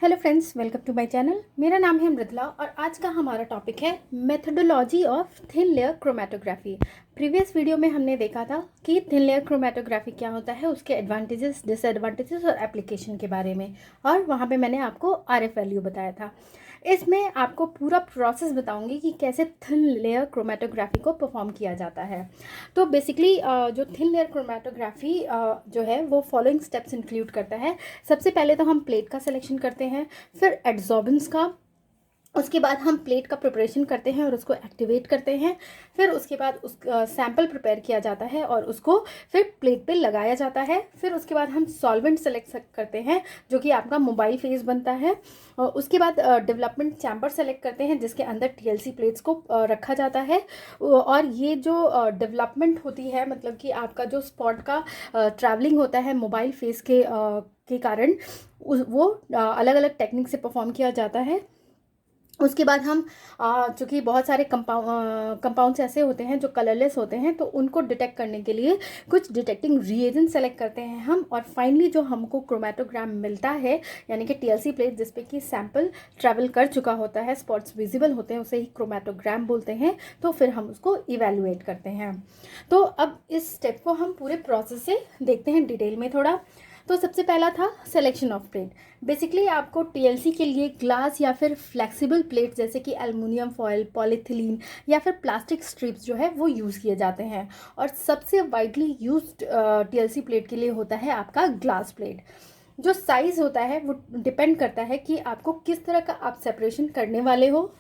Hello friends, welcome to my channel. मेरा नाम है मृदुला और आज का हमारा टॉपिक है methodology of thin layer chromatography. Previous video में हमने देखा था कि थिन लेयर क्रोमेटोग्राफी क्या होता है, उसके एडवांटेजेस, डिसएडवांटेजेस और एप्लीकेशन के बारे में, और वहाँ पे मैंने आपको आरएफ वैल्यू बताया था। इसमें आपको पूरा प्रोसेस बताऊंगी कि कैसे थिन लेयर क्रोमेटोग्राफी को परफॉर्म किया जाता है। तो बेसिकली जो थिन लेयर क्रोमेटोग्राफी जो है वो फॉलोइंग स्टेप्स इंक्लूड करता है। सबसे पहले तो हम प्लेट का सिलेक्शन करते हैं, फिर एड्जॉर्बेंस का, उसके बाद हम प्लेट का प्रिपरेशन करते हैं और उसको एक्टिवेट करते हैं। फिर उसके बाद उस सैम्पल प्रिपेयर किया जाता है और उसको फिर प्लेट पे लगाया जाता है। फिर उसके बाद हम सॉल्वेंट सेलेक्ट करते हैं जो कि आपका मोबाइल फेस बनता है। और उसके बाद डेवलपमेंट चैम्बर सेलेक्ट करते हैं जिसके अंदर टीएलसी प्लेट्स को रखा जाता है। और ये जो डेवलपमेंट होती है, मतलब कि आपका जो स्पॉट का ट्रैवलिंग होता है मोबाइल फेस के कारण, वो अलग अलग टेक्निक से परफॉर्म किया जाता है। उसके बाद हम चूँकि बहुत सारे कंपाउंड्स ऐसे होते हैं जो कलरलेस होते हैं, तो उनको डिटेक्ट करने के लिए कुछ डिटेक्टिंग रिएजेंट सेलेक्ट करते हैं हम। और फाइनली जो हमको क्रोमेटोग्राम मिलता है, यानी कि टीएलसी प्लेट जिस पे कि सैंपल ट्रैवल कर चुका होता है, स्पॉट्स विजिबल होते हैं, उसे ही क्रोमेटोग्राम बोलते हैं। तो फिर हम उसको इवेलुएट करते हैं। तो अब इस स्टेप को हम पूरे प्रोसेस से देखते हैं डिटेल में थोड़ा। तो सबसे पहला था सिलेक्शन ऑफ प्लेट। बेसिकली आपको टीएलसी के लिए ग्लास या फिर फ्लेक्सिबल प्लेट जैसे कि एल्युमिनियम फॉयल, पॉलीथिलीन या फिर प्लास्टिक स्ट्रिप्स जो है वो यूज़ किए जाते हैं। और सबसे वाइडली यूज्ड टीएलसी प्लेट के लिए होता है आपका ग्लास प्लेट। जो साइज़ होता है वो डिपेंड करता है कि आपको किस तरह का आप सेपरेशन करने वाले हो।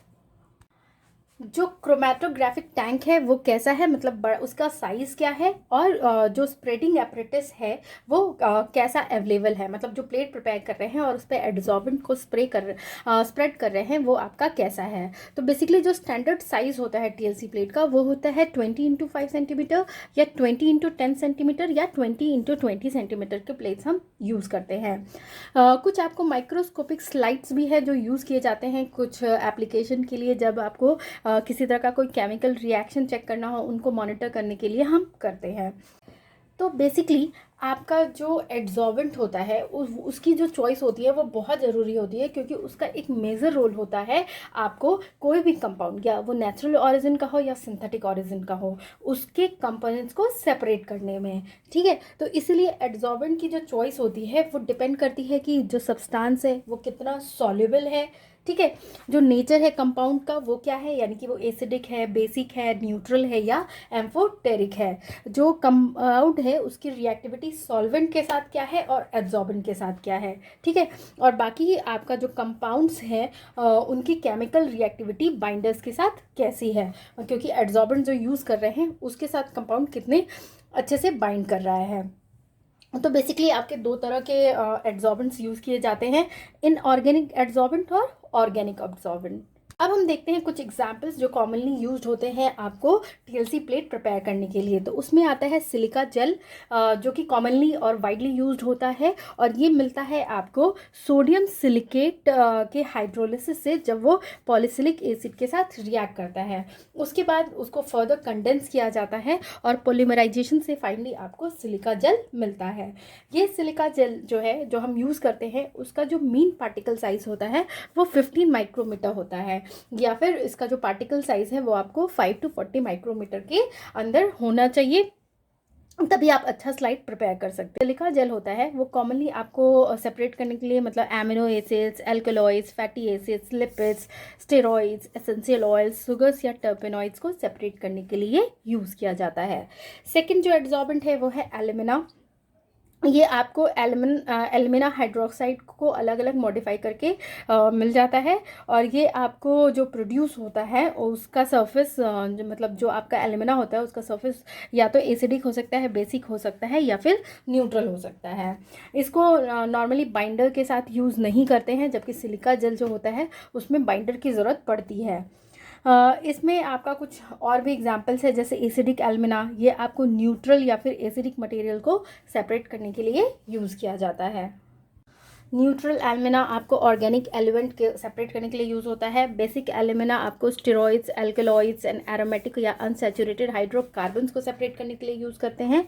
जो क्रोमेटोग्राफिक टैंक है वो कैसा है, मतलब बड़ा, उसका साइज़ क्या है, और जो स्प्रेडिंग एपरेटस है वो कैसा अवेलेबल है, मतलब जो प्लेट प्रिपेयर कर रहे हैं और उस पर एड्जॉर्बेंट को स्प्रेड कर रहे हैं वो आपका कैसा है। तो बेसिकली जो स्टैंडर्ड साइज़ होता है टीएलसी प्लेट का वो होता है 20x5 सेंटीमीटर या 20x10 सेंटीमीटर या 20x20 सेंटीमीटर के प्लेट्स हम यूज़ करते हैं। कुछ आपको माइक्रोस्कोपिक स्लाइड्स भी है जो यूज़ किए जाते हैं कुछ एप्लीकेशन के लिए, जब आपको किसी तरह का कोई केमिकल रिएक्शन चेक करना हो, उनको मॉनिटर करने के लिए हम करते हैं। तो बेसिकली आपका जो एड्जॉर्बेंट होता है उसकी जो चॉइस होती है वो बहुत ज़रूरी होती है, क्योंकि उसका एक मेजर रोल होता है आपको कोई भी कंपाउंड, या वो नेचुरल ओरिजिन का हो या सिंथेटिक ओरिजिन का हो, उसके कंपोनेंट्स को सेपरेट करने में। ठीक है, तो इसलिए एड्जॉर्बेंट की जो चॉइस होती है वो डिपेंड करती है कि जो सब्सटेंस है वो कितना सॉल्युबल है। ठीक है, जो नेचर है कंपाउंड का वो क्या है, यानी कि वो एसिडिक है, बेसिक है, न्यूट्रल है या एम्फोटेरिक है। जो कंपाउंड है उसकी रिएक्टिविटी सॉल्वेंट के साथ क्या है और एब्जॉर्बेंट के साथ क्या है। ठीक है, और बाकी आपका जो कंपाउंड्स हैं उनकी केमिकल रिएक्टिविटी बाइंडर्स के साथ कैसी है, क्योंकि एब्जॉर्बेंट जो यूज़ कर रहे हैं उसके साथ कंपाउंड कितने अच्छे से बाइंड कर रहा है। तो बेसिकली आपके दो तरह के एड्जॉर्बेंट्स यूज़ किए जाते हैं, इनऑर्गेनिक एड्जॉर्बेंट और ऑर्गेनिक एड्जॉर्बेंट। अब हम देखते हैं कुछ एग्जाम्पल्स जो कॉमनली यूज्ड होते हैं आपको टीएलसी प्लेट प्रिपेयर करने के लिए। तो उसमें आता है सिलिका जेल, जो कि कॉमनली और वाइडली यूज्ड होता है, और ये मिलता है आपको सोडियम सिलिकेट के हाइड्रोलिसिस से, जब वो पॉलीसिलिक एसिड के साथ रिएक्ट करता है। उसके बाद उसको फर्दर कंडेंस किया जाता है और पोलीमराइजेशन से फाइनली आपको सिलिका जेल मिलता है। ये सिलिका जेल जो है जो हम यूज़ करते हैं उसका जो मीन पार्टिकल साइज होता है वो 15 माइक्रोमीटर होता है, या फिर इसका जो पार्टिकल साइज है वो आपको 5 to 40 माइक्रोमीटर के अंदर होना चाहिए, तभी आप अच्छा स्लाइड प्रिपेयर कर सकते हैं। सिलिका जेल होता है वो कॉमनली आपको सेपरेट करने के लिए, मतलब amino acids, alkaloids, fatty acids, lipids, steroids, essential oils, sugars या टर्पेनॉइड्स को सेपरेट करने के लिए यूज़ किया जाता है। सेकंड जो एड्जॉर्बेंट है वो है एल्यूमिना। ये आपको एल्यूमिना हाइड्रोक्साइड को अलग अलग मॉडिफाई करके मिल जाता है, और ये आपको जो प्रोड्यूस होता है उसका सरफेस, मतलब जो आपका एल्यूमिना होता है उसका सरफेस या तो एसिडिक हो सकता है, बेसिक हो सकता है, या फिर न्यूट्रल हो सकता है। इसको नॉर्मली बाइंडर के साथ यूज़ नहीं करते हैं, जबकि सिलिका जेल जो होता है उसमें बाइंडर की ज़रूरत पड़ती है। इसमें आपका कुछ और भी एग्जांपल्स है, जैसे एसिडिक एल्यूमिना, ये आपको न्यूट्रल या फिर एसिडिक मटेरियल को सेपरेट करने के लिए यूज़ किया जाता है। न्यूट्रल एल्यूमिना आपको ऑर्गेनिक एलिमेंट के सेपरेट करने के लिए यूज़ होता है। बेसिक एल्यूमिना आपको स्टेरॉइड्स, एल्कलॉइड्स एंड एरोमेटिक या अनसैचुरेटेड हाइड्रोकार्बन्स को सेपरेट करने के लिए यूज़ करते हैं।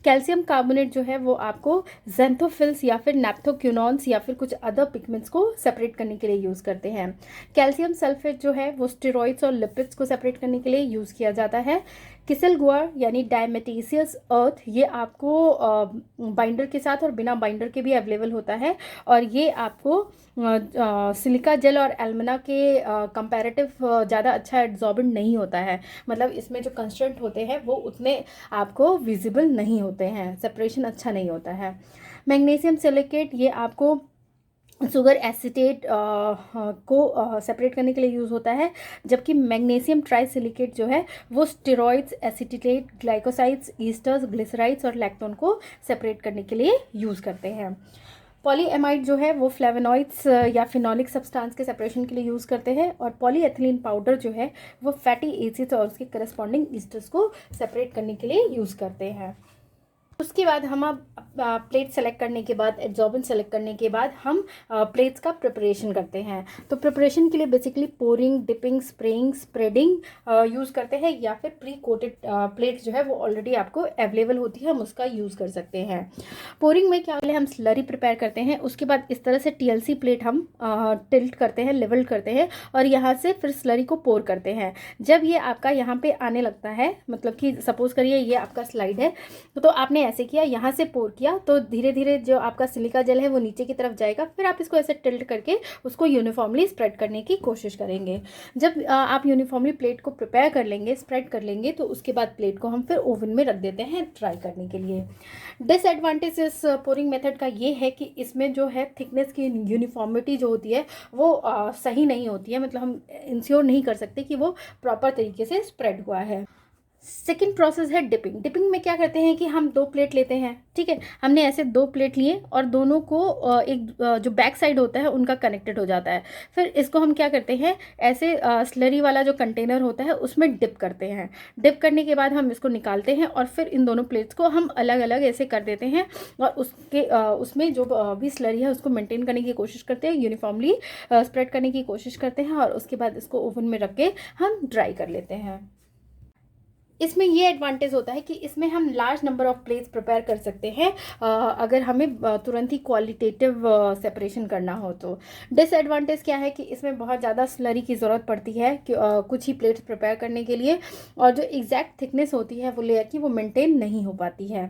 कैल्शियम कार्बोनेट जो है वो आपको ज़ेंथोफिल्स या फिर नैप्थोक्यूनॉन्स या फिर कुछ अदर पिगमेंट्स को सेपरेट करने के लिए यूज़ करते हैं। कैल्शियम सल्फेट जो है वो स्टेरॉइड्स और लिपिड्स को सेपरेट करने के लिए यूज़ किया जाता है। किसल गुआर यानी डायमेटेशियस अर्थ, ये आपको बाइंडर के साथ और बिना बाइंडर के भी अवेलेबल होता है, और ये आपको सिलिका जेल और एल्युमिना के कंपैरेटिव ज़्यादा अच्छा एब्जॉर्बेंट नहीं होता है। मतलब इसमें जो कंस्टेंट होते हैं वो उतने आपको विजिबल नहीं होते हैं, सेपरेशन अच्छा नहीं होता है। मैग्नीशियम सिलिकेट ये आपको शुगर एसिटेट को सेपरेट करने के लिए यूज़ होता है, जबकि मैग्नीशियम ट्राइसिलिकेट जो है वो स्टेरॉइड्स, एसिटिलेट, ग्लाइकोसाइड्स, ईस्टर्स, ग्लिसराइड्स और लैक्टोन को सेपरेट करने के लिए यूज़ करते हैं। पॉलीएमाइड जो है वो फ्लेवोनॉइड्स या फिनोलिक सब्सटेंस के सेपरेशन के लिए यूज़ करते हैं, और पॉलीएथिलीन पाउडर जो है वो फैटी एसिड्स और उसके करस्पॉन्डिंग ईस्टर्स को सेपरेट करने के लिए यूज़ करते हैं। उसके बाद हम अब प्लेट सेलेक्ट करने के बाद, एब्जॉर्बेंट सेलेक्ट करने के बाद हम प्लेट्स का प्रिपरेशन करते हैं। तो प्रिपरेशन के लिए basically pouring, dipping, spraying, spreading use करते हैं, या फिर प्री कोटेड प्लेट्स जो है वो ऑलरेडी आपको अवेलेबल होती है, हम उसका यूज़ कर सकते हैं। पोरिंग में क्या, पहले हम स्लरी प्रिपेयर करते हैं, उसके बाद इस तरह से टीएलसी प्लेट हम टिल्ट करते हैं, लेवल करते हैं, और यहाँ से फिर स्लरी को पोर करते हैं। जब ये आपका यहाँ पे आने लगता है, मतलब कि सपोज करिए ये आपका स्लाइड है, तो आपने ऐसे किया, यहाँ से पोर किया, तो धीरे धीरे जो आपका सिलिका जेल है वो नीचे की तरफ जाएगा। फिर आप इसको ऐसे टिल्ट करके उसको यूनिफॉर्मली स्प्रेड करने की कोशिश करेंगे। जब आप यूनिफॉर्मली प्लेट को प्रिपेयर कर लेंगे, स्प्रेड कर लेंगे, तो उसके बाद प्लेट को हम फिर ओवन में रख देते हैं ड्राई करने के लिए। डिसएडवांटेज इस पोरिंग मेथड का ये है कि इसमें जो है थिकनेस की यूनिफॉर्मिटी जो होती है वो सही नहीं होती है, मतलब हम इंश्योर नहीं कर सकते कि वो प्रॉपर तरीके से स्प्रेड हुआ है। सेकेंड प्रोसेस है डिपिंग। डिपिंग में क्या करते हैं कि हम 2 प्लेट लेते हैं, ठीक है, हमने ऐसे 2 प्लेट लिए और दोनों को एक जो बैक साइड होता है उनका कनेक्टेड हो जाता है। फिर इसको हम क्या करते हैं, ऐसे स्लरी वाला जो कंटेनर होता है उसमें डिप करते हैं। डिप करने के बाद हम इसको निकालते हैं और फिर इन दोनों प्लेट्स को हम अलग अलग ऐसे कर देते हैं, और उसके उसमें जो भी स्लरी है उसको मेंटेन करने की कोशिश करते हैं, यूनिफॉर्मली स्प्रेड करने की कोशिश करते हैं, और उसके बाद इसको ओवन में रख के हम ड्राई कर लेते हैं। इसमें ये एडवांटेज होता है कि इसमें हम large number of plates prepare कर सकते हैं, अगर हमें तुरंत ही क्वालिटेटिव सेपरेशन करना हो तो। डिसएडवांटेज क्या है कि इसमें बहुत ज़्यादा स्लरी की ज़रूरत पड़ती है कि कुछ ही प्लेट्स प्रिपेयर करने के लिए, और जो एग्जैक्ट थिकनेस होती है वो लेयर की वो मेंटेन नहीं हो पाती है।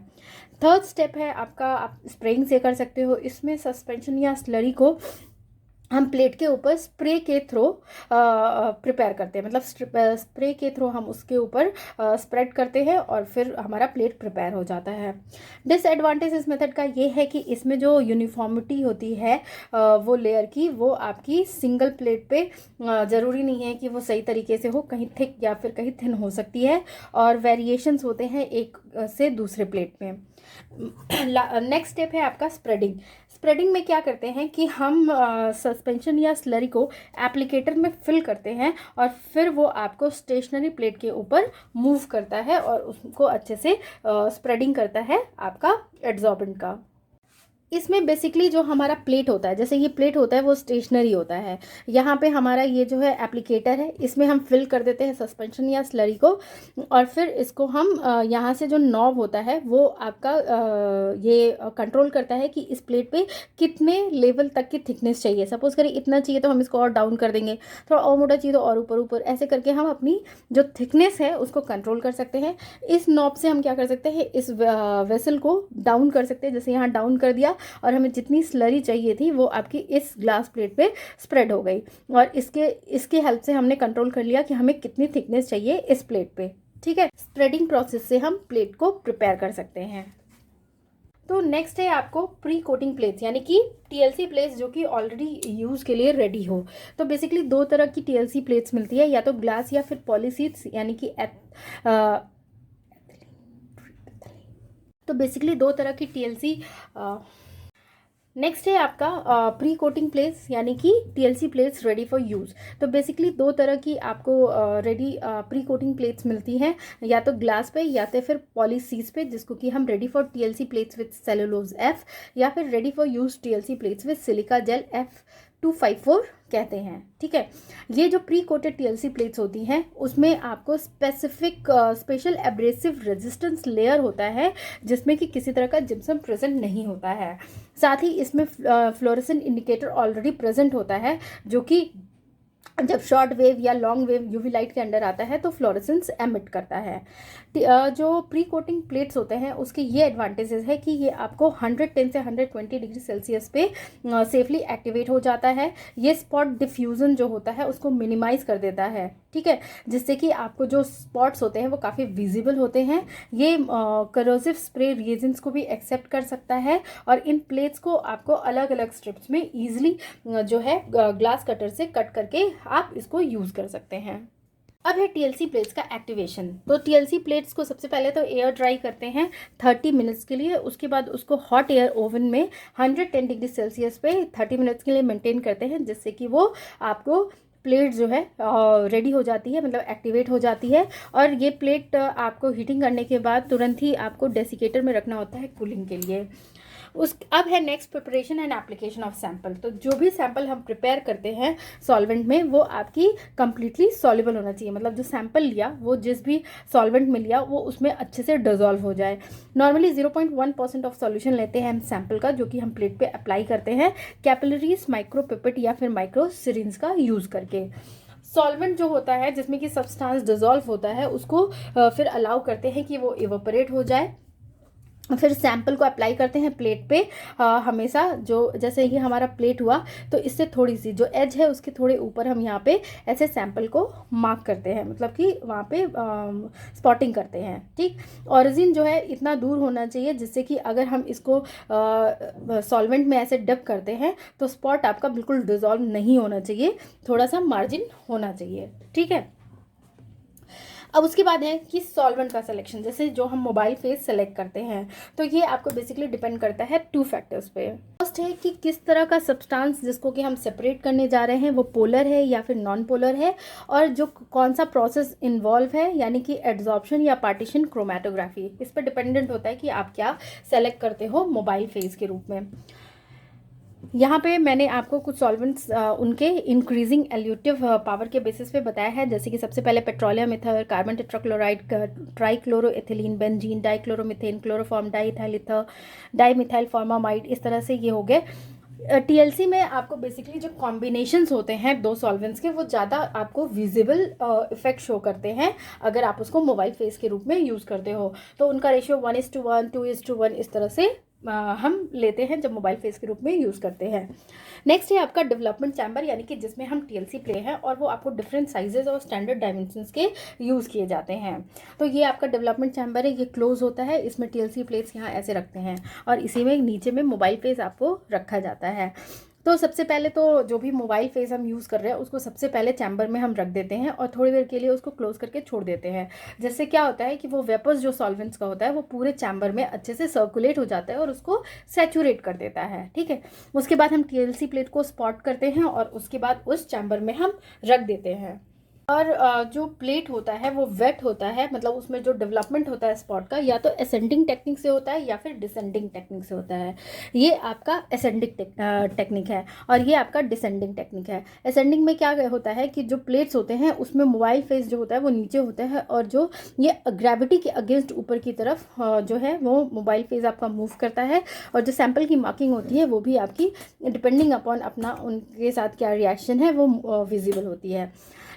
थर्ड स्टेप है आपका, आप स्प्रेइंग से कर सकते हो। इसमें सस्पेंशन या स्लरी को हम प्लेट के ऊपर स्प्रे के थ्रू प्रिपेयर करते हैं, मतलब स्प्रे के थ्रू हम उसके ऊपर स्प्रेड करते हैं और फिर हमारा प्लेट प्रिपेयर हो जाता है। डिसएडवांटेज इस मेथड का ये है कि इसमें जो यूनिफॉर्मिटी होती है वो लेयर की, वो आपकी सिंगल प्लेट पे ज़रूरी नहीं है कि वो सही तरीके से हो, कहीं थिक या फिर कहीं थिन हो सकती है, और वेरिएशंस होते हैं एक से दूसरे प्लेट में। नेक्स्ट स्टेप है आपका स्प्रेडिंग। स्प्रेडिंग में क्या करते हैं कि हम सस्पेंशन या स्लरी को एप्लीकेटर में फिल करते हैं, और फिर वो आपको स्टेशनरी प्लेट के ऊपर मूव करता है और उसको अच्छे से स्प्रेडिंग करता है आपका एड्सॉर्बेंट का। इसमें बेसिकली जो हमारा प्लेट होता है, जैसे ये प्लेट होता है वो स्टेशनरी होता है, यहाँ पे हमारा ये जो है एप्लीकेटर है, इसमें हम फिल कर देते हैं सस्पेंशन या स्लरी को, और फिर इसको हम यहाँ से जो नॉब होता है वो आपका ये कंट्रोल करता है कि इस प्लेट पे कितने लेवल तक की थिकनेस चाहिए। सपोज करें इतना चाहिए तो हम इसको और डाउन कर देंगे, थोड़ा और मोटा चाहिए तो और ऊपर ऊपर, ऐसे करके हम अपनी जो थिकनेस है उसको कंट्रोल कर सकते हैं। इस नॉब से हम क्या कर सकते हैं, इस वेसल को डाउन कर सकते हैं, जैसे यहाँ डाउन कर दिया और हमें जितनी स्लरी चाहिए थी वो आपकी इस ग्लास प्लेट पे स्प्रेड हो गई, और इसके हेल्प से हमने कंट्रोल कर लिया कि हमें कितनी थिकनेस चाहिए इस प्लेट पे। ठीक है, स्प्रेडिंग प्रोसेस से हम प्लेट को प्रिपेयर कर सकते हैं। तो नेक्स्ट है आपको प्री कोटिंग प्लेट्स, यानी कि टीएलसी प्लेट्स जो कि ऑलरेडी यूज़ के लिए रेडी हो। तो बेसिकली 2 तरह की टीएलसी प्लेट्स मिलती है, या तो ग्लास या फिर पॉलीशीट्स, यानी कि तो बेसिकली 2 तरह की टीएलसी नेक्स्ट है आपका प्री कोटिंग प्लेट्स यानी कि TLC plates ready for use. तो बेसिकली दो तरह की आपको रेडी प्री कोटिंग प्लेट्स मिलती हैं, या तो ग्लास पे या तो फिर पॉलीसीज पे, जिसको कि हम ready for TLC plates with cellulose F या फिर ready for use TLC plates with silica gel F254 कहते हैं। ठीक है, ये जो प्री कोटेड टीएलसी प्लेट्स होती हैं उसमें आपको specific special abrasive resistance layer होता है जिसमें कि किसी तरह का जिप्सम प्रेजेंट नहीं होता है। साथ ही इसमें फ्लोरेसेंट इंडिकेटर ऑलरेडी प्रेजेंट होता है, जो कि जब शॉर्ट वेव या लॉन्ग वेव यूवी लाइट के अंडर आता है तो फ्लोरेसेंस एमिट करता है। जो प्री कोटिंग प्लेट्स होते हैं उसके ये एडवांटेजेस है कि ये आपको 110 से 120 डिग्री सेल्सियस पे सेफली एक्टिवेट हो जाता है। ये स्पॉट डिफ्यूज़न जो होता है उसको मिनिमाइज कर देता है। ठीक है, जिससे कि आपको जो स्पॉट्स होते हैं वो काफ़ी विजिबल होते हैं। ये करोसिव स्प्रे रिएजेंट्स को भी एक्सेप्ट कर सकता है और इन प्लेट्स को आपको अलग अलग स्ट्रिप्स में ईजिली जो है ग्लास कटर से कट करके आप इसको यूज़ कर सकते हैं। अब है टीएलसी प्लेट्स का एक्टिवेशन। तो टीएलसी प्लेट्स को सबसे पहले तो एयर ड्राई करते हैं 30 मिनट्स के लिए, उसके बाद उसको हॉट एयर ओवन में 110 डिग्री सेल्सियस पे 30 मिनट्स के लिए मेंटेन करते हैं, जिससे कि वो आपको प्लेट जो है रेडी हो जाती है, मतलब एक्टिवेट हो जाती है। और ये प्लेट आपको हीटिंग करने के बाद तुरंत ही आपको डेसिकेटर में रखना होता है कूलिंग के लिए। अब है next preparation and application of sample. तो जो भी सैंपल हम प्रिपेयर करते हैं सॉल्वेंट में वो आपकी कंप्लीटली सॉल्युबल होना चाहिए, मतलब जो सैंपल लिया वो जिस भी सॉल्वेंट में लिया वो उसमें अच्छे से डिजोल्व हो जाए। नॉर्मली 0.1% ऑफ सॉल्यूशन लेते हैं हम सैंपल का, जो कि हम प्लेट पे अप्लाई करते हैं कैपिलरीज, माइक्रो पिपेट या फिर माइक्रो सिरिंज का यूज़ करके। सॉल्वेंट जो होता है जिसमें कि सब्सटेंस डिजोल्व होता है उसको फिर अलाउ करते हैं कि वो इवेपोरेट हो जाए, फिर सैंपल को अप्लाई करते हैं प्लेट पे। हमेशा जो जैसे ही हमारा प्लेट हुआ तो इससे थोड़ी सी जो एज है उसके थोड़े ऊपर हम यहाँ पे ऐसे सैंपल को मार्क करते हैं, मतलब कि वहाँ पे स्पॉटिंग करते हैं। ठीक, ऑरिजिन जो है इतना दूर होना चाहिए जिससे कि अगर हम इसको सॉल्वेंट में ऐसे डब करते हैं तो स्पॉट आपका बिल्कुल डिजॉल्व नहीं होना चाहिए, थोड़ा सा मार्जिन होना चाहिए। ठीक है, अब उसके बाद है कि सॉल्वेंट का सिलेक्शन, जैसे जो हम मोबाइल फेस सेलेक्ट करते हैं तो ये आपको बेसिकली डिपेंड करता है 2 फैक्टर्स पे। फर्स्ट है कि किस तरह का सब्सटेंस जिसको कि हम सेपरेट करने जा रहे हैं वो पोलर है या फिर नॉन पोलर है, और जो कौन सा प्रोसेस इन्वॉल्व है यानी कि एड्जॉर्प्शन या पार्टीशन क्रोमेटोग्राफी, इस पर डिपेंडेंट होता है कि आप क्या सेलेक्ट करते हो मोबाइल फेस के रूप में। यहाँ पे मैंने आपको कुछ सॉल्वेंट्स उनके इंक्रीजिंग एल्यूटिव पावर के बेसिस पे बताया है, जैसे कि सबसे पहले petroleum ether, carbon tetrachloride, trichloroethylene, benzene, dichloromethane, chloroform diethyl ether, dimethyl formamide, इस तरह से ये हो गए। टीएलसी में आपको बेसिकली जो कॉम्बिनेशंस होते हैं दो सॉल्वेंट्स के वो ज़्यादा आपको विजिबल इफेक्ट शो करते हैं अगर आप उसको मोबाइल फेस के रूप में यूज़ करते हो। तो उनका रेशियो 1:1, 2:1 इस तरह से हम लेते हैं जब मोबाइल फेस के रूप में यूज़ करते हैं। नेक्स्ट है आपका डेवलपमेंट चैम्बर, यानी कि जिसमें हम टीएलसी प्ले हैं और वो आपको डिफरेंट साइजेस और स्टैंडर्ड डायमेंशंस के यूज़ किए जाते हैं। तो ये आपका डेवलपमेंट चैम्बर है, ये क्लोज होता है, इसमें टीएलसी प्लेट्स यहाँ ऐसे रखते हैं और इसी में नीचे में मोबाइल फेस आपको रखा जाता है। तो सबसे पहले तो जो भी मोबाइल फेस हम यूज़ कर रहे हैं उसको सबसे पहले चैम्बर में हम रख देते हैं और थोड़ी देर के लिए उसको क्लोज करके छोड़ देते हैं, जिससे क्या होता है कि वो वेपर्स जो सॉल्वेंट्स का होता है वो पूरे चैम्बर में अच्छे से सर्कुलेट हो जाता है और उसको सैचुरेट कर देता है। ठीक है, उसके बाद हम टीएलसी प्लेट को स्पॉट करते हैं और उसके बाद उस चैम्बर में हम रख देते हैं। और जो प्लेट होता है वो वेट होता है, मतलब उसमें जो डेवलपमेंट होता है स्पॉट का या तो असेंडिंग टेक्निक से होता है या फिर डिसेंडिंग टेक्निक से होता है। ये आपका असेंडिंग टेक्निक है और ये आपका डिसेंडिंग टेक्निक है। असेंडिंग में क्या होता है कि जो प्लेट्स होते हैं उसमें मोबाइल फेस जो होता है वो नीचे होता है और जो ये ग्रेविटी के अगेंस्ट ऊपर की तरफ जो है वो मोबाइल फेस आपका मूव करता है और जो सैंपल की मार्किंग होती है वो भी आपकी डिपेंडिंग अपॉन अपना उनके साथ क्या रिएक्शन है वो विजिबल होती है।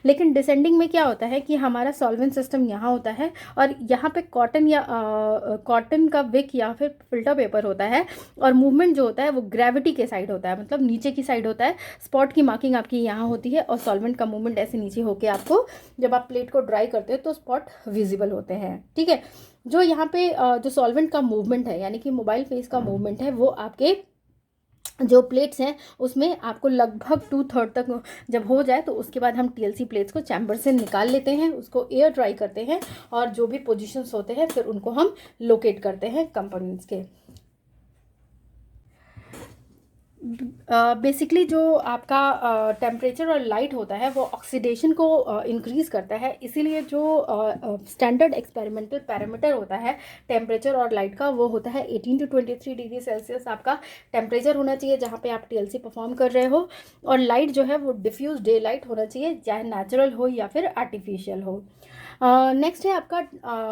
लेकिन डिसेंडिंग में क्या होता है कि हमारा सॉल्वेंट सिस्टम यहाँ होता है और यहाँ पे कॉटन का विक या फिर फिल्टर पेपर होता है और मूवमेंट जो होता है वो ग्रेविटी के साइड होता है, मतलब नीचे की साइड होता है। स्पॉट की मार्किंग आपकी यहाँ होती है और सॉल्वेंट का मूवमेंट ऐसे नीचे होके आपको जब आप प्लेट को ड्राई करते हो तो स्पॉट विजिबल होते हैं। ठीक है, जो यहाँ पे जो सॉल्वेंट का मूवमेंट है यानी कि मोबाइल फेस का मूवमेंट है वो आपके जो प्लेट्स हैं उसमें आपको लगभग 2/3 तक जब हो जाए तो उसके बाद हम टीएलसी प्लेट्स को चैम्बर से निकाल लेते हैं, उसको एयर ड्राई करते हैं और जो भी पोजीशंस होते हैं फिर उनको हम लोकेट करते हैं कंपोनेंट्स के। बेसिकली जो आपका टेम्परेचर और लाइट होता है वो ऑक्सीडेशन को इंक्रीज़ करता है, इसीलिए जो स्टैंडर्ड एक्सपेरिमेंटल पैरामीटर होता है टेम्परेचर और लाइट का, वो होता है 18 to 23 डिग्री सेल्सियस आपका टेम्परेचर होना चाहिए जहाँ पे आप टीएलसी परफॉर्म कर रहे हो, और लाइट जो है वो डिफ्यूज डे लाइट होना चाहिए, चाहे नेचुरल हो या फिर आर्टिफिशियल हो। नेक्स्ट है आपका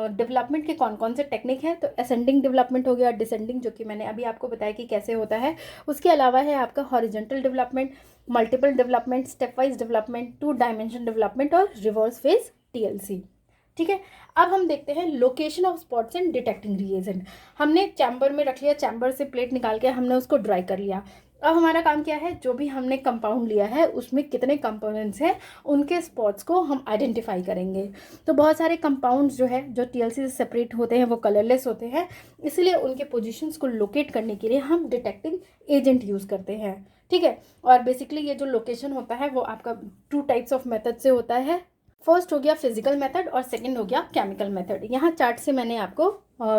डेवलपमेंट के कौन कौन से टेक्निक हैं। तो असेंडिंग डेवलपमेंट हो गया, डिसेंडिंग जो कि मैंने अभी आपको बताया कि कैसे होता है। उसके अलावा है आपका horizontal development, multiple development, step wise development, 2 dimension development और रिवर्स फेज टीएलसी। ठीक है, अब हम देखते हैं location of spots and detecting reagent. हमने चैम्बर में रख लिया, चैम्बर से प्लेट निकाल के हमने उसको ड्राई कर लिया। अब हमारा काम क्या है, जो भी हमने कंपाउंड लिया है उसमें कितने कंपोनेंट्स हैं उनके स्पॉट्स को हम आइडेंटिफाई करेंगे। तो बहुत सारे कंपाउंड्स जो है जो टीएलसी से सेपरेट होते हैं वो कलरलेस होते हैं, इसलिए उनके पोजीशंस को लोकेट करने के लिए हम डिटेक्टिंग एजेंट यूज़ करते हैं। ठीक है, और बेसिकली ये जो लोकेशन होता है वो आपका 2 टाइप्स ऑफ मेथड से होता है। फर्स्ट हो गया फिजिकल मेथड और सेकंड हो गया केमिकल मेथड। यहाँ चार्ट से मैंने आपको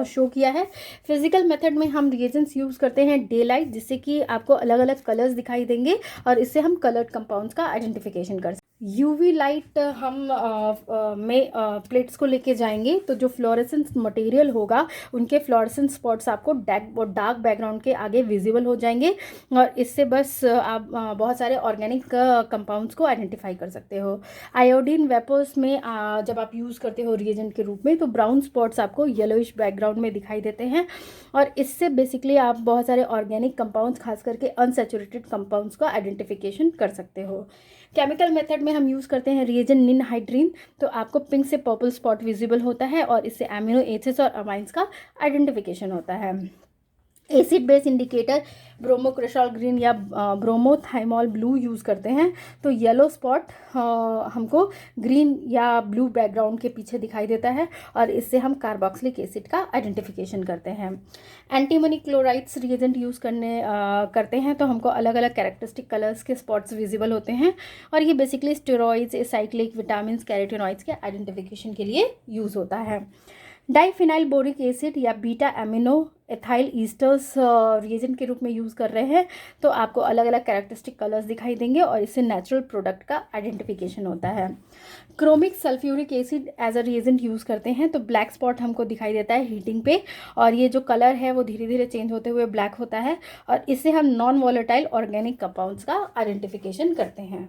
शो किया है। फिजिकल मेथड में हम रिएजेंट्स यूज़ करते हैं डे लाइट, जिससे कि आपको अलग अलग कलर्स दिखाई देंगे और इससे हम कलर्ड कंपाउंड्स का आइडेंटिफिकेशन कर सकते हैं। यूवी लाइट हम में प्लेट्स को लेके जाएंगे तो जो फ्लोरेसेंस मटेरियल होगा उनके फ्लोरेसेंस स्पॉट्स आपको डार्क बैकग्राउंड के आगे विजिबल हो जाएंगे, और इससे बस आप बहुत सारे ऑर्गेनिक कंपाउंड्स को आइडेंटिफाई कर सकते हो। आयोडीन वेपर्स में जब आप यूज़ करते हो रिएजेंट के रूप में तो ब्राउन स्पॉट्स आपको येलोइश बैकग्राउंड में दिखाई देते हैं, और इससे बेसिकली आप बहुत सारे ऑर्गेनिक कंपाउंड्स खास करके अनसैचुरेटेड कंपाउंड्स का आइडेंटिफिकेशन कर सकते हो। केमिकल मेथड में हम यूज़ करते हैं रिएजेंट निनहाइड्रीन, तो आपको पिंक से पर्पल स्पॉट विजिबल होता है और इससे एमिनो एसिड्स और अमाइंस का आइडेंटिफिकेशन होता है। एसिड बेस इंडिकेटर ब्रोमोक्रिस्टल ग्रीन या ब्रोमोथाइमॉल ब्लू यूज़ करते हैं, तो येलो स्पॉट हमको ग्रीन या ब्लू बैकग्राउंड के पीछे दिखाई देता है और इससे हम कार्बोक्सिलिक एसिड का आइडेंटिफिकेशन करते हैं। एंटीमनी क्लोराइड्स रिएजेंट यूज़ करते हैं तो हमको अलग अलग कैरेक्टरिस्टिक कलर्स के स्पॉट्स विजिबल होते हैं, और ये basically steroids, acyclic, vitamin, carotenoids के आइडेंटिफिकेशन के लिए यूज़ होता है। डाइफिनाइल बोरिक एसिड या beta amino ethyl esters reagent के रूप में यूज़ कर रहे हैं तो आपको अलग अलग कैरेक्टरिस्टिक कलर्स दिखाई देंगे और इससे नेचुरल प्रोडक्ट का आइडेंटिफिकेशन होता है। Chromic sulphuric acid as a reagent use करते हैं तो ब्लैक स्पॉट हमको दिखाई देता है हीटिंग पे, और ये जो कलर है वो धीरे धीरे चेंज होते हुए ब्लैक होता है, और इससे हम नॉन वॉलेटाइल ऑर्गेनिक कंपाउंड्स का आइडेंटिफिकेशन करते हैं।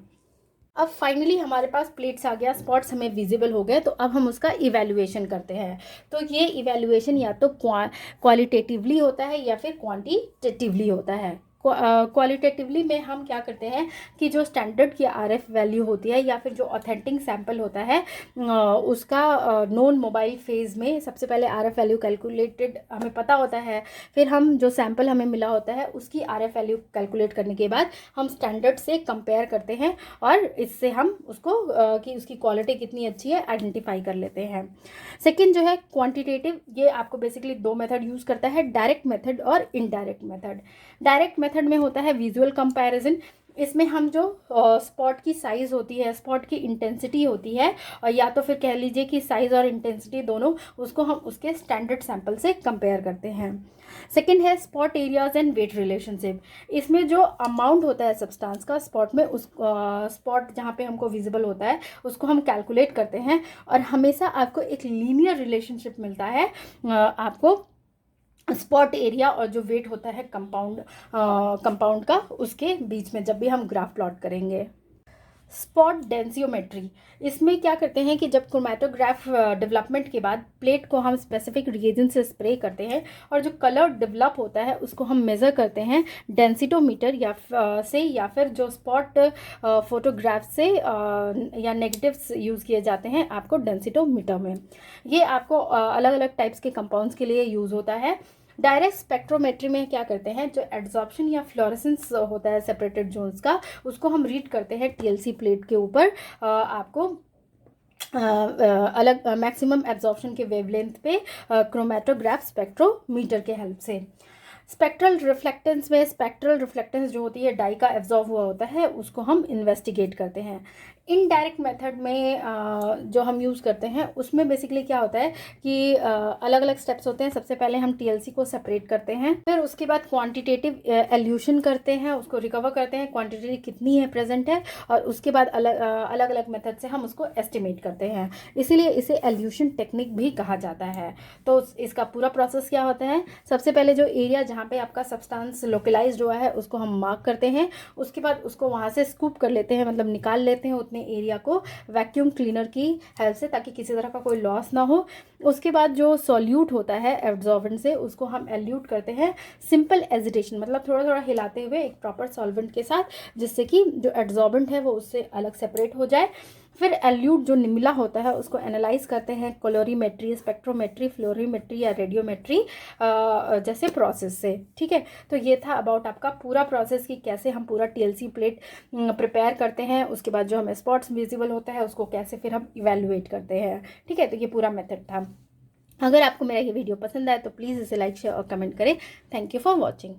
अब फाइनली हमारे पास प्लेट्स आ गया, स्पॉट्स हमें विजिबल हो गए, तो अब हम उसका इवैल्यूएशन करते हैं। तो ये इवैल्यूएशन या तो क्वालिटेटिवली होता है या फिर क्वांटिटेटिवली होता है। क्वालिटेटिवली में हम क्या करते हैं कि जो स्टैंडर्ड की आरएफ वैल्यू होती है या फिर जो ऑथेंटिक सैंपल होता है उसका नॉन मोबाइल फेज में सबसे पहले आरएफ वैल्यू कैलकुलेटेड हमें पता होता है, फिर हम जो सैंपल हमें मिला होता है उसकी आरएफ वैल्यू कैलकुलेट करने के बाद हम स्टैंडर्ड से कंपेयर करते हैं और इससे हम उसको कि उसकी क्वालिटी कितनी अच्छी है आइडेंटिफाई कर लेते हैं। सेकेंड जो है क्वान्टिटेटिव, ये आपको बेसिकली 2 मेथड यूज़ करता है, डायरेक्ट मेथड और इनडायरेक्ट मेथड। डायरेक्ट मेथड में होता है विजुअल कंपैरिजन, इसमें हम जो स्पॉट की साइज़ होती है, स्पॉट की इंटेंसिटी होती है, और या तो फिर कह लीजिए कि साइज़ और इंटेंसिटी दोनों, उसको हम उसके स्टैंडर्ड सैंपल से कंपेयर करते हैं। सेकेंड है spot areas and weight relationship, इसमें जो अमाउंट होता है सब्सटेंस का स्पॉट में, उस स्पॉट जहाँ पे हमको विजिबल होता है उसको हम कैलकुलेट करते हैं, और हमेशा आपको एक लीनियर रिलेशनशिप मिलता है आपको स्पॉट एरिया और जो वेट होता है कंपाउंड का उसके बीच में जब भी हम ग्राफ प्लॉट करेंगे। स्पॉट डेंसियोमेट्री, इसमें क्या करते हैं कि जब क्रोमेटोग्राफ डेवलपमेंट के बाद प्लेट को हम स्पेसिफिक रिएजेंट से स्प्रे करते हैं और जो कलर डेवलप होता है उसको हम मेज़र करते हैं डेंसिटोमीटर या फिर जो स्पॉट फोटोग्राफ से या नेगेटिव्स यूज़ किए जाते हैं आपको डेंसिटोमीटर में। ये आपको अलग अलग टाइप्स के कंपाउंड्स के लिए यूज़ होता है। डायरेक्ट स्पेक्ट्रोमेट्री में क्या करते हैं, जो एड्जॉर्प्शन या फ्लोरेसेंस होता है सेपरेटेड जोन्स का, उसको हम रीड करते हैं टीएलसी प्लेट के ऊपर आपको अलग मैक्सिमम एब्जॉर्प्शन के वेवलेंथ पे क्रोमेटोग्राफ स्पेक्ट्रोमीटर के हेल्प से। स्पेक्ट्रल रिफ्लेक्टेंस में स्पेक्ट्रल रिफ्लेक्टेंस जो होती है डाई का एब्जॉर्ब हुआ होता है उसको हम इन्वेस्टिगेट करते हैं। इनडायरेक्ट मेथड में जो हम यूज़ करते हैं उसमें बेसिकली क्या होता है कि अलग अलग स्टेप्स होते हैं। सबसे पहले हम टीएलसी को सेपरेट करते हैं, फिर उसके बाद क्वांटिटेटिव एल्यूशन करते हैं, उसको रिकवर करते हैं क्वांटिटी कितनी है प्रेजेंट है, और उसके बाद अलग अलग मेथड से हम उसको एस्टिमेट करते हैं, इसीलिए इसे एल्यूशन टेक्निक भी कहा जाता है। तो इसका पूरा प्रोसेस क्या होता है, सबसे पहले जो एरिया जहाँ पे आपका सब्सटेंस लोकलाइज्ड हुआ है उसको हम मार्क करते हैं, उसके बाद उसको वहाँ से स्कूप कर लेते हैं, मतलब निकाल लेते हैं उतने एरिया को वैक्यूम क्लीनर की हेल्प से, ताकि किसी तरह का कोई लॉस ना हो। उसके बाद जो सॉल्यूट होता है एब्जॉर्बेंट से उसको हम एल्यूट करते हैं सिंपल एजिटेशन, मतलब थोड़ा थोड़ा हिलाते हुए एक प्रॉपर सॉल्वेंट के साथ, जिससे कि जो एब्जॉर्बेंट है वो उससे अलग सेपरेट हो जाए। फिर एल्यूट जो निमला होता है उसको एनालाइज करते हैं कलोरीमेट्री, स्पेक्ट्रोमेट्री, फ्लोरीमेट्री या रेडियोमेट्री जैसे प्रोसेस से। ठीक है, तो ये था अबाउट आपका पूरा प्रोसेस कि कैसे हम पूरा टीएलसी प्लेट प्रिपेयर करते हैं, उसके बाद जो हमें स्पॉट्स विजिबल होता है उसको कैसे फिर हम इवेलुएट करते हैं। ठीक है, तो ये पूरा मेथड था। अगर आपको मेरा ये वीडियो पसंद आए तो प्लीज़ इसे लाइक शेयर और कमेंट करें। Thank you for watching.